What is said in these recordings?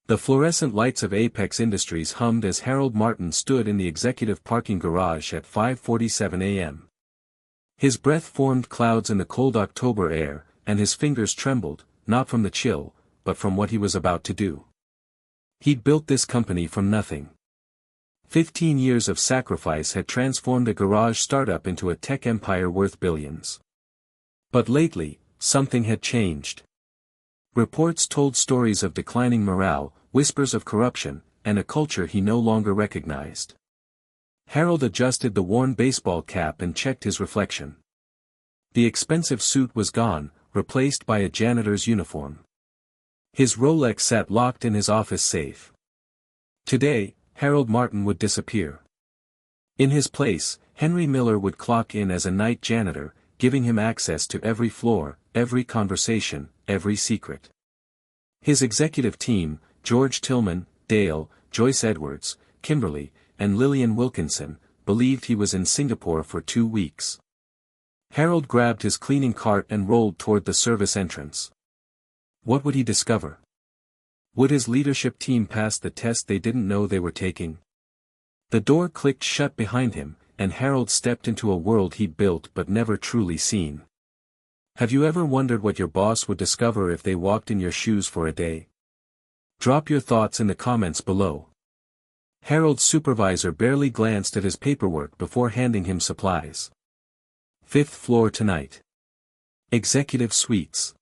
The fluorescent lights of Apex Industries hummed as Harold Martin stood in the executive parking garage at 5:47 a.m. His breath formed clouds in the cold October air, and his fingers trembled, not from the chill, but from what he was about to do. He'd built this company from nothing. 15 years of sacrifice had transformed a garage startup into a tech empire worth billions. But lately, something had changed. Reports told stories of declining morale, whispers of corruption, and a culture he no longer recognized. Harold adjusted the worn baseball cap and checked his reflection. The expensive suit was gone, replaced by a janitor's uniform. His Rolex sat locked in his office safe. Today, Harold Martin would disappear. In his place, Henry Miller would clock in as a night janitor, giving him access to every floor, every conversation, every secret. His executive team, George Tillman, Dale, Joyce Edwards, Kimberly, and Lillian Wilkinson, believed he was in Singapore for 2 weeks. Harold grabbed his cleaning cart and rolled toward the service entrance. What would he discover? Would his leadership team pass the test they didn't know they were taking? The door clicked shut behind him, and Harold stepped into a world he'd built but never truly seen. Have you ever wondered what your boss would discover if they walked in your shoes for a day? Drop your thoughts in the comments below. Harold's supervisor barely glanced at his paperwork before handing him supplies. 5th floor tonight. Executive suites.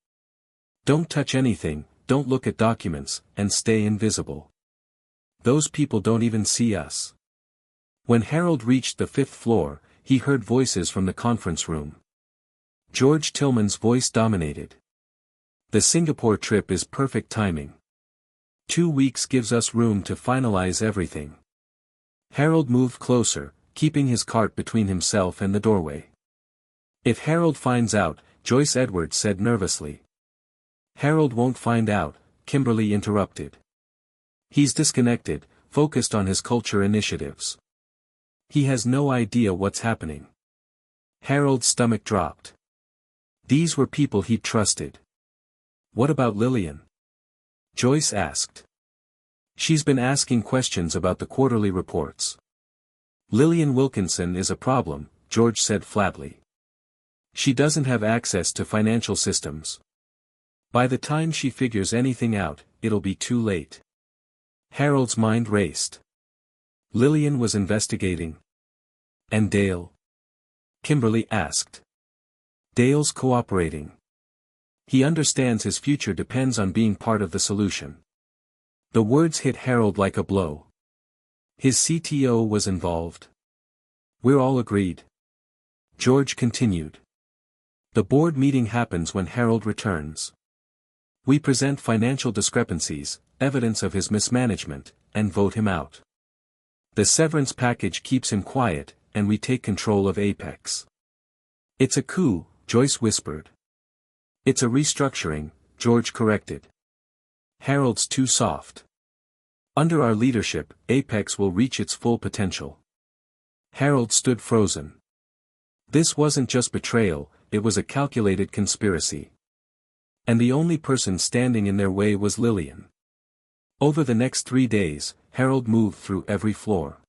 Don't touch anything, don't look at documents, and stay invisible. Those people don't even see us. When Harold reached the 5th floor, he heard voices from the conference room. George Tillman's voice dominated. The Singapore trip is perfect timing. 2 weeks gives us room to finalize everything. Harold moved closer, keeping his cart between himself and the doorway. If Harold finds out, Joyce Edwards said nervously. Harold won't find out, Kimberly interrupted. He's disconnected, focused on his culture initiatives. He has no idea what's happening. Harold's stomach dropped. These were people he'd trusted. What about Lillian? Joyce asked. She's been asking questions about the quarterly reports. Lillian Wilkinson is a problem, George said flatly. She doesn't have access to financial systems. By the time she figures anything out, it'll be too late. Harold's mind raced. Lillian was investigating. And Dale? Kimberly asked. Dale's cooperating. He understands his future depends on being part of the solution. The words hit Harold like a blow. His CTO was involved. We're all agreed. George continued. The board meeting happens when Harold returns. We present financial discrepancies, evidence of his mismanagement, and vote him out. The severance package keeps him quiet, and we take control of Apex. It's a coup, Joyce whispered. It's a restructuring, George corrected. Harold's too soft. Under our leadership, Apex will reach its full potential. Harold stood frozen. This wasn't just betrayal, it was a calculated conspiracy. And the only person standing in their way was Lillian. Over the next 3 days, Harold moved through every floor.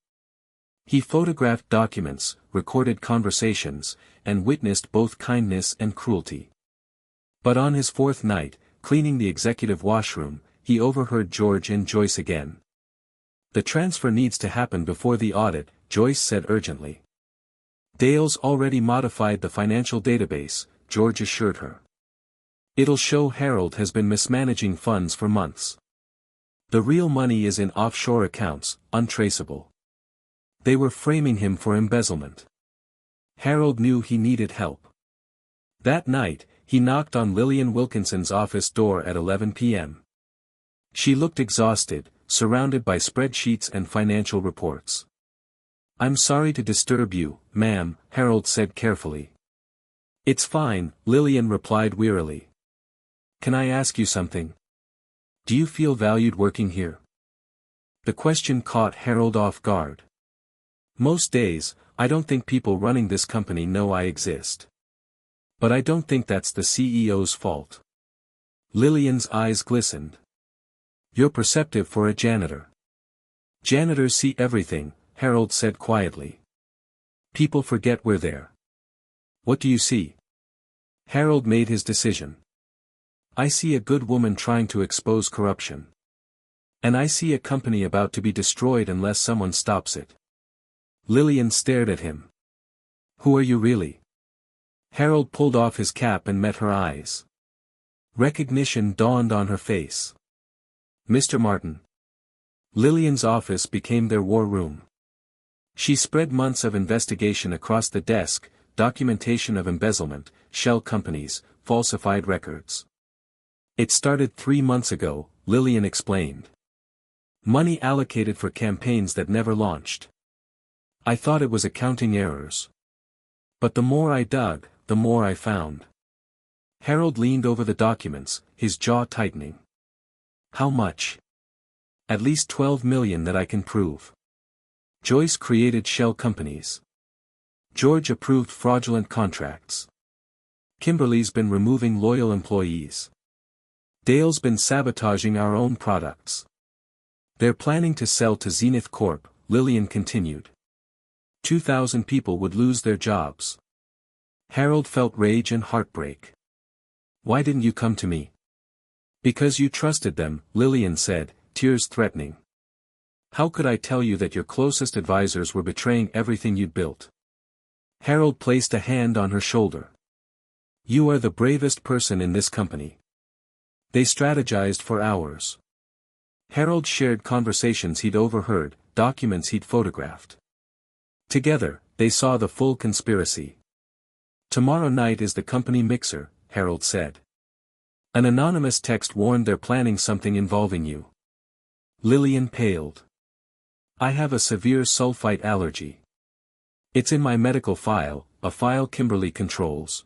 He photographed documents, recorded conversations, and witnessed both kindness and cruelty. But on his 4th night, cleaning the executive washroom, he overheard George and Joyce again. The transfer needs to happen before the audit, Joyce said urgently. Dale's already modified the financial database, George assured her. It'll show Harold has been mismanaging funds for months. The real money is in offshore accounts, untraceable. They were framing him for embezzlement. Harold knew he needed help. That night, he knocked on Lillian Wilkinson's office door at 11 p.m. She looked exhausted, surrounded by spreadsheets and financial reports. I'm sorry to disturb you, ma'am, Harold said carefully. It's fine, Lillian replied wearily. Can I ask you something? Do you feel valued working here? The question caught Harold off guard. Most days, I don't think people running this company know I exist. But I don't think that's the CEO's fault. Lillian's eyes glistened. You're perceptive for a janitor. Janitors see everything, Harold said quietly. People forget we're there. What do you see? Harold made his decision. I see a good woman trying to expose corruption. And I see a company about to be destroyed unless someone stops it. Lillian stared at him. Who are you really? Harold pulled off his cap and met her eyes. Recognition dawned on her face. Mr. Martin. Lillian's office became their war room. She spread months of investigation across the desk, documentation of embezzlement, shell companies, falsified records. It started 3 months ago, Lillian explained. Money allocated for campaigns that never launched. I thought it was accounting errors. But the more I dug, the more I found. Harold leaned over the documents, his jaw tightening. How much? At least 12 million that I can prove. Joyce created shell companies. George approved fraudulent contracts. Kimberly's been removing loyal employees. Dale's been sabotaging our own products. They're planning to sell to Zenith Corp, Lillian continued. 2,000 people would lose their jobs. Harold felt rage and heartbreak. Why didn't you come to me? Because you trusted them, Lillian said, tears threatening. How could I tell you that your closest advisors were betraying everything you'd built? Harold placed a hand on her shoulder. You are the bravest person in this company. They strategized for hours. Harold shared conversations he'd overheard, documents he'd photographed. Together, they saw the full conspiracy. Tomorrow night is the company mixer, Harold said. An anonymous text warned they're planning something involving you. Lillian paled. I have a severe sulfite allergy. It's in my medical file, a file Kimberly controls.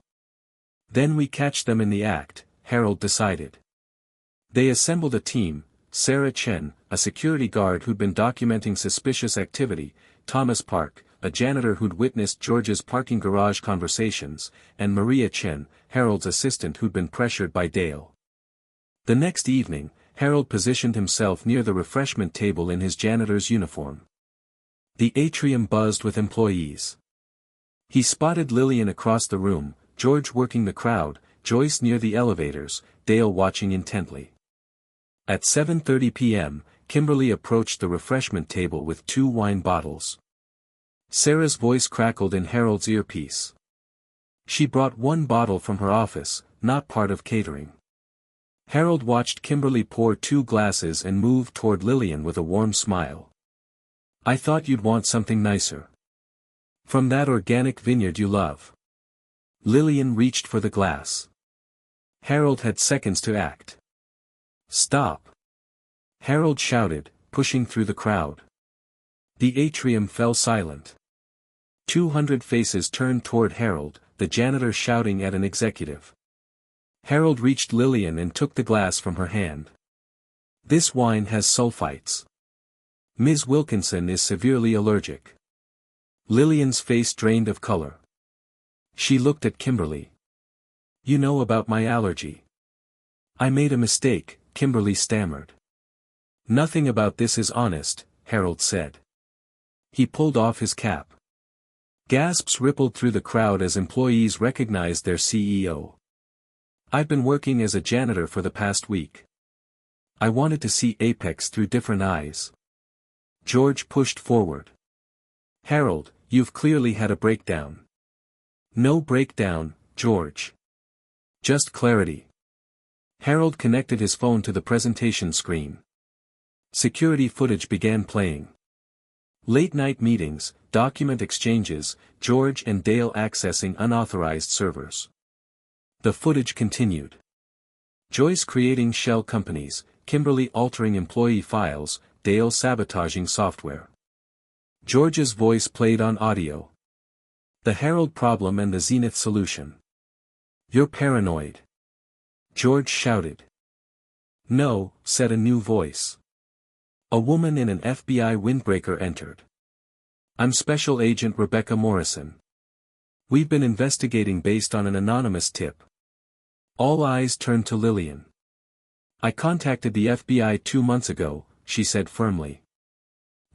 Then we catch them in the act, Harold decided. They assembled a team, Sarah Chen, a security guard who'd been documenting suspicious activity, Thomas Park, a janitor who'd witnessed George's parking garage conversations, and Maria Chen, Harold's assistant who'd been pressured by Dale. The next evening, Harold positioned himself near the refreshment table in his janitor's uniform. The atrium buzzed with employees. He spotted Lillian across the room, George working the crowd, Joyce near the elevators, Dale watching intently. At 7:30 p.m., Kimberly approached the refreshment table with 2 wine bottles. Sarah's voice crackled in Harold's earpiece. She brought 1 bottle from her office, not part of catering. Harold watched Kimberly pour 2 glasses and move toward Lillian with a warm smile. I thought you'd want something nicer. From that organic vineyard you love. Lillian reached for the glass. Harold had seconds to act. Stop! Harold shouted, pushing through the crowd. The atrium fell silent. 200 faces turned toward Harold, the janitor shouting at an executive. Harold reached Lillian and took the glass from her hand. This wine has sulfites. Ms. Wilkinson is severely allergic. Lillian's face drained of color. She looked at Kimberly. You know about my allergy. I made a mistake, Kimberly stammered. Nothing about this is honest, Harold said. He pulled off his cap. Gasps rippled through the crowd as employees recognized their CEO. I've been working as a janitor for the past week. I wanted to see Apex through different eyes. George pushed forward. Harold, you've clearly had a breakdown. No breakdown, George. Just clarity. Harold connected his phone to the presentation screen. Security footage began playing. Late-night meetings, document exchanges, George and Dale accessing unauthorized servers. The footage continued. Joyce creating shell companies, Kimberly altering employee files, Dale sabotaging software. George's voice played on audio. The Harold problem and the Zenith solution. You're paranoid. George shouted. No, said a new voice. A woman in an FBI windbreaker entered. I'm Special Agent Rebecca Morrison. We've been investigating based on an anonymous tip. All eyes turned to Lillian. I contacted the FBI 2 months ago, she said firmly.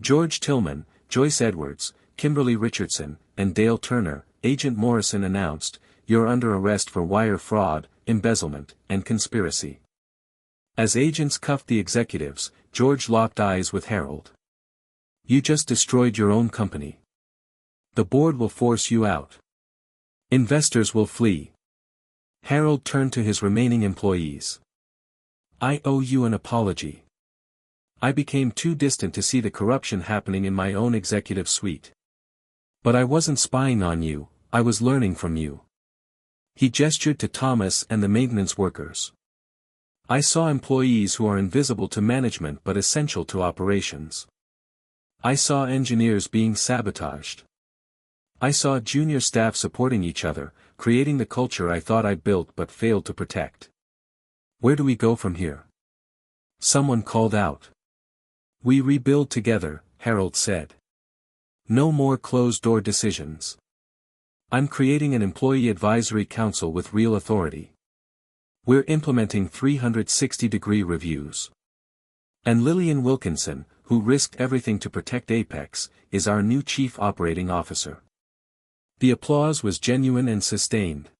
George Tillman, Joyce Edwards, Kimberly Richardson, and Dale Turner, Agent Morrison announced, "You're under arrest for wire fraud, embezzlement, and conspiracy." As agents cuffed the executives, George locked eyes with Harold. "You just destroyed your own company. The board will force you out. Investors will flee." Harold turned to his remaining employees. "I owe you an apology. I became too distant to see the corruption happening in my own executive suite. But I wasn't spying on you, I was learning from you." He gestured to Thomas and the maintenance workers. "I saw employees who are invisible to management but essential to operations. I saw engineers being sabotaged. I saw junior staff supporting each other, creating the culture I thought I built but failed to protect. Where do we go from here?" Someone called out. "We rebuild together," Harold said. "No more closed-door decisions. I'm creating an employee advisory council with real authority. We're implementing 360-degree reviews. And Lillian Wilkinson, who risked everything to protect Apex, is our new chief operating officer." The applause was genuine and sustained.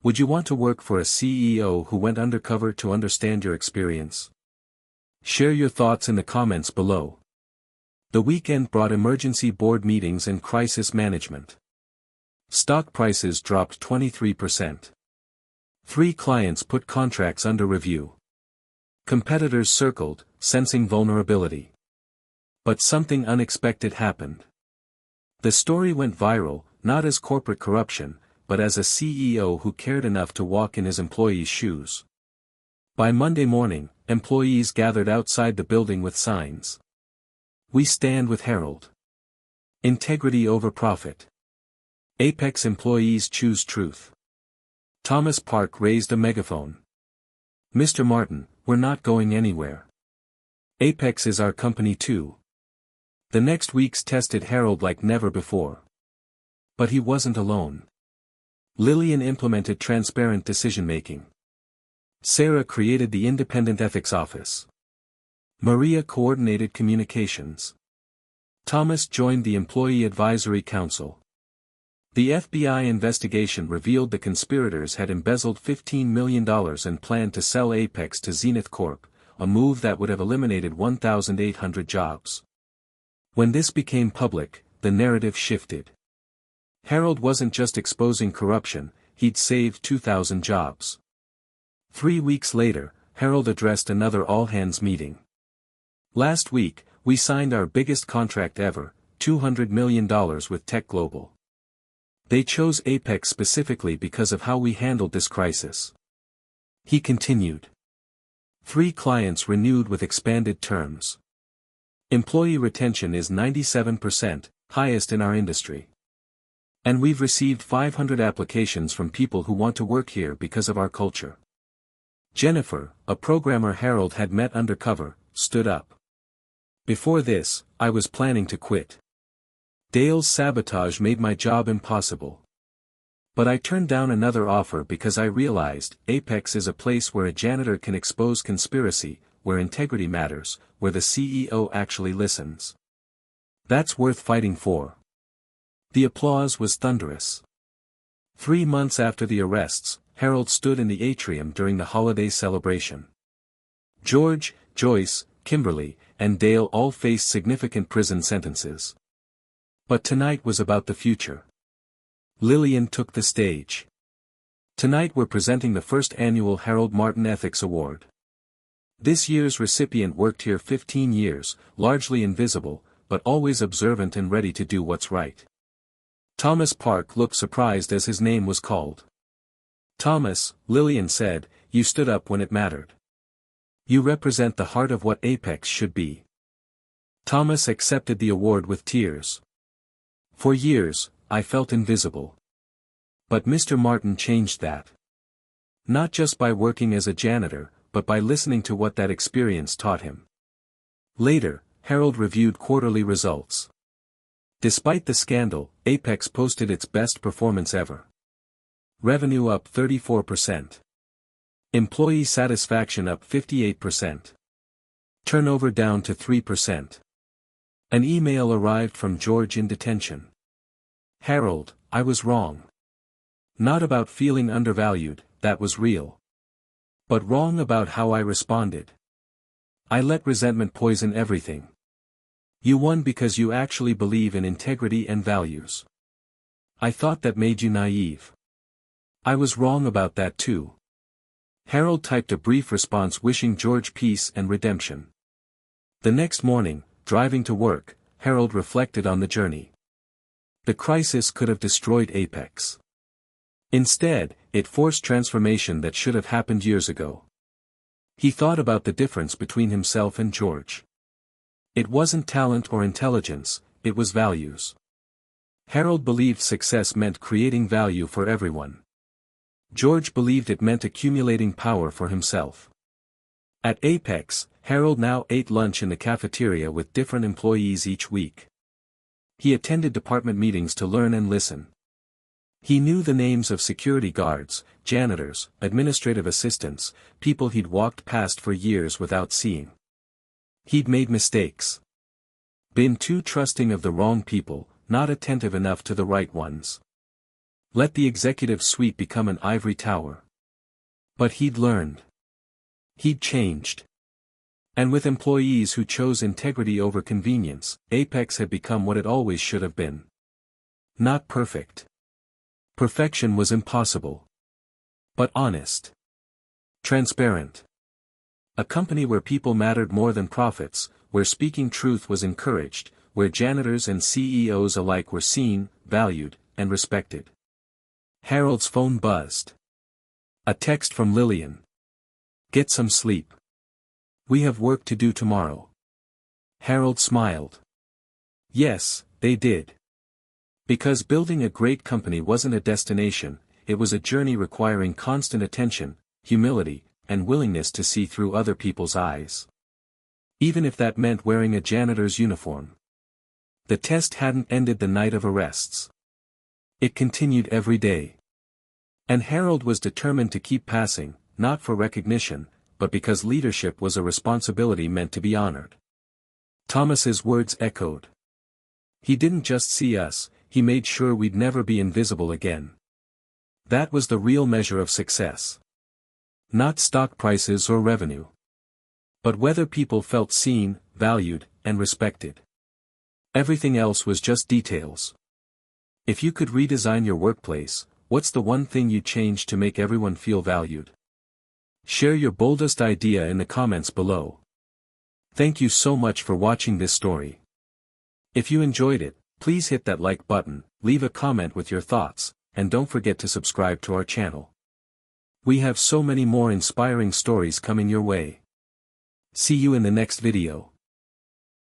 Would you want to work for a CEO who went undercover to understand your experience? Share your thoughts in the comments below. The weekend brought emergency board meetings and crisis management. Stock prices dropped 23%. 3 clients put contracts under review. Competitors circled, sensing vulnerability. But something unexpected happened. The story went viral, not as corporate corruption, but as a CEO who cared enough to walk in his employees' shoes. By Monday morning, employees gathered outside the building with signs. "We stand with Harold. Integrity over profit. Apex employees choose truth." Thomas Park raised a megaphone. "Mr. Martin, we're not going anywhere. Apex is our company too." The next weeks tested Harold like never before. But he wasn't alone. Lillian implemented transparent decision-making. Sarah created the Independent Ethics Office. Maria coordinated communications. Thomas joined the Employee Advisory Council. The FBI investigation revealed the conspirators had embezzled $15 million and planned to sell Apex to Zenith Corp., a move that would have eliminated 1,800 jobs. When this became public, the narrative shifted. Harold wasn't just exposing corruption, he'd saved 2,000 jobs. 3 weeks later, Harold addressed another all-hands meeting. "Last week, we signed our biggest contract ever, $200 million with Tech Global. They chose Apex specifically because of how we handled this crisis." He continued. 3 clients renewed with expanded terms. Employee retention is 97%, highest in our industry. And we've received 500 applications from people who want to work here because of our culture. Jennifer, a programmer Harold had met undercover, stood up. "Before this, I was planning to quit. Dale's sabotage made my job impossible. But I turned down another offer because I realized Apex is a place where a janitor can expose conspiracy, where integrity matters, where the CEO actually listens. That's worth fighting for." The applause was thunderous. 3 months after the arrests, Harold stood in the atrium during the holiday celebration. George, Joyce, Kimberly, and Dale all faced significant prison sentences. But tonight was about the future. Lillian took the stage. "Tonight we're presenting the first annual Harold Martin Ethics Award. This year's recipient worked here 15 years, largely invisible, but always observant and ready to do what's right." Thomas Park looked surprised as his name was called. "Thomas," Lillian said, "you stood up when it mattered. You represent the heart of what Apex should be." Thomas accepted the award with tears. "For years, I felt invisible. But Mr. Martin changed that. Not just by working as a janitor, but by listening to what that experience taught him." Later, Harold reviewed quarterly results. Despite the scandal, Apex posted its best performance ever. Revenue up 34%. Employee satisfaction up 58%. Turnover down to 3%. An email arrived from George in detention. Harold, I was wrong. Not about feeling undervalued, that was real. But wrong about how I responded. I let resentment poison everything. You won because you actually believe in integrity and values. I thought that made you naive. I was wrong about that too. Harold typed a brief response wishing George peace and redemption. The next morning, driving to work, Harold reflected on the journey. The crisis could have destroyed Apex. Instead, it forced transformation that should have happened years ago. He thought about the difference between himself and George. It wasn't talent or intelligence, it was values. Harold believed success meant creating value for everyone. George believed it meant accumulating power for himself. At Apex, Harold now ate lunch in the cafeteria with different employees each week. He attended department meetings to learn and listen. He knew the names of security guards, janitors, administrative assistants, people he'd walked past for years without seeing. He'd made mistakes. Been too trusting of the wrong people, not attentive enough to the right ones. Let the executive suite become an ivory tower. But he'd learned. He'd changed. And with employees who chose integrity over convenience, Apex had become what it always should have been. Not perfect. Perfection was impossible. But honest. Transparent. A company where people mattered more than profits, where speaking truth was encouraged, where janitors and CEOs alike were seen, valued, and respected. Harold's phone buzzed. A text from Lillian. Get some sleep. We have work to do tomorrow. Harold smiled. Yes, they did. Because building a great company wasn't a destination, it was a journey requiring constant attention, humility, and willingness to see through other people's eyes. Even if that meant wearing a janitor's uniform. The test hadn't ended the night of arrests. It continued every day. And Harold was determined to keep passing, not for recognition, but because leadership was a responsibility meant to be honored. Thomas's words echoed. He didn't just see us, he made sure we'd never be invisible again. That was the real measure of success. Not stock prices or revenue. But whether people felt seen, valued, and respected. Everything else was just details. If you could redesign your workplace, what's the one thing you'd change to make everyone feel valued? Share your boldest idea in the comments below. Thank you so much for watching this story. If you enjoyed it, please hit that like button, leave a comment with your thoughts, and don't forget to subscribe to our channel. We have so many more inspiring stories coming your way. See you in the next video.